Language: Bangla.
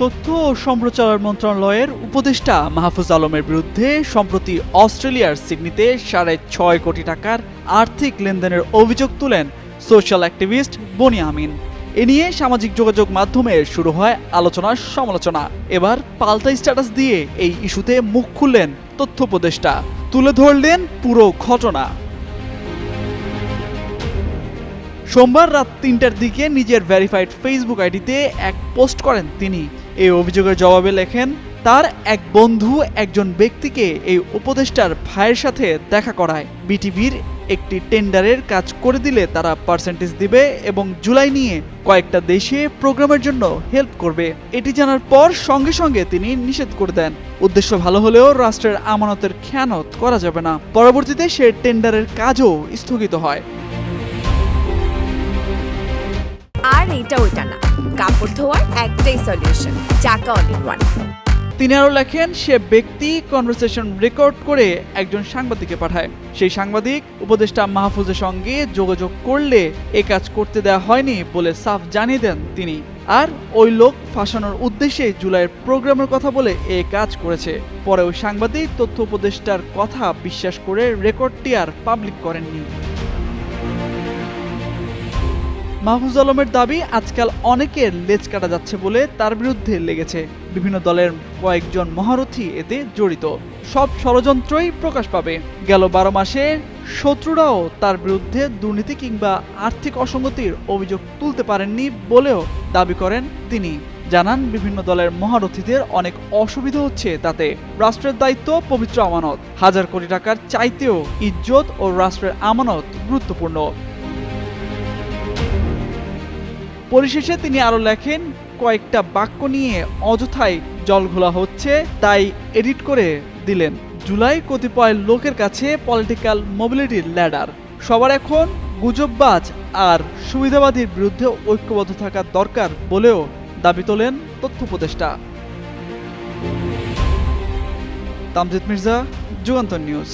তথ্য ও সম্প্রচার মন্ত্রণালয়ের উপদেষ্টা মাহফুজ আলমের বিরুদ্ধে সম্প্রতি অস্ট্রেলিয়ার সিডনিতে ৬.৫ কোটি টাকার আর্থিক লেনদেনের অভিযোগ তুলেন সোশ্যাল অ্যাক্টিভিস্ট বনি আমিন। এ নিয়ে সামাজিক যোগাযোগ মাধ্যমে শুরু হয় আলোচনা সমালোচনা। এবার পাল্টা স্ট্যাটাস দিয়ে এই ইস্যুতে মুখ খুললেন তথ্য উপদেষ্টা, তুলে ধরলেন পুরো ঘটনা। সোমবার রাত ৩টার দিকে নিজের ভেরিফাইড ফেসবুক আইডিতে এক পোস্ট করেন তিনি। এই অভিযোগের জবাবে লেখেন, তার এক বন্ধু একজন ব্যক্তিকে এই উপদেষ্টার ভাইয়ের সাথে দেখা করায়। বিটিভির একটি টেন্ডারের কাজ করে দিলে তারা পার্সেন্টেজ দিবে এবং জুলাই নিয়ে কয়েকটা দেশে প্রোগ্রামের জন্য হেল্প করবে। এটি জানার পর সঙ্গে সঙ্গে তিনি নিষেধ করে দেন। উদ্দেশ্য ভালো হলেও রাষ্ট্রের আমানতের খেয়ানত করা যাবে না। পরবর্তীতে সে টেন্ডারের কাজও স্থগিত হয়। আর এটা ওইটা না, কাপড় ধোয়ার একটাই সলিউশন, চাকা অল ইন ওয়ান। তিনি আরও লেখেন, সে ব্যক্তি কনভারসেশন রেকর্ড করে একজন সাংবাদিককে পাঠায়। সেই সাংবাদিক উপদেষ্টা মাহফুজের সঙ্গে যোগাযোগ করলে এ কাজ করতে দেওয়া হয়নি বলে সাফ জানিয়ে দেন তিনি। আর ওই লোক ফাঁসানোর উদ্দেশ্যে জুলাইয়ের প্রোগ্রামের কথা বলে এ কাজ করেছে। পরে ওই সাংবাদিক তথ্য উপদেষ্টার কথা বিশ্বাস করে রেকর্ডটি আর পাবলিক করেননি। মাহফুজ আলমের দাবি, আজকাল অনেকের লেজ কাটা যাচ্ছে বলে তার বিরুদ্ধে লেগেছে। বিভিন্ন দলের কয়েকজন মহারথী এতে জড়িত। সব ষড়যন্ত্রই প্রকাশ পাবে। গেল ১২ মাসে শত্রুরাও তার বিরুদ্ধে দুর্নীতি কিংবা আর্থিক অসঙ্গতির অভিযোগ তুলতে পারেননি বলেও দাবি করেন তিনি। জানান, বিভিন্ন দলের মহারথীদের অনেক অসুবিধা হচ্ছে তাতে। রাষ্ট্রের দায়িত্ব পবিত্র আমানত। হাজার কোটি টাকার চাইতেও ইজ্জত ও রাষ্ট্রের আমানত গুরুত্বপূর্ণ। পরিশেষে তিনি আরো লেখেন, কয়েকটা বাক্য নিয়ে অযথাই জল ঘোলা হচ্ছে, তাই এডিট করে দিলেন। জুলাই কতিপয় লোকের কাছে পলিটিক্যাল মোবিলিটির ল্যাডার। সবার এখন গুজববাজ আর সুবিধাবাদীর বিরুদ্ধে ঐক্যবদ্ধ থাকা দরকার বলেও দাবি তোলেন তথ্য উপদেষ্টা। তামজিদ মির্জা, যুগান্তর নিউজ।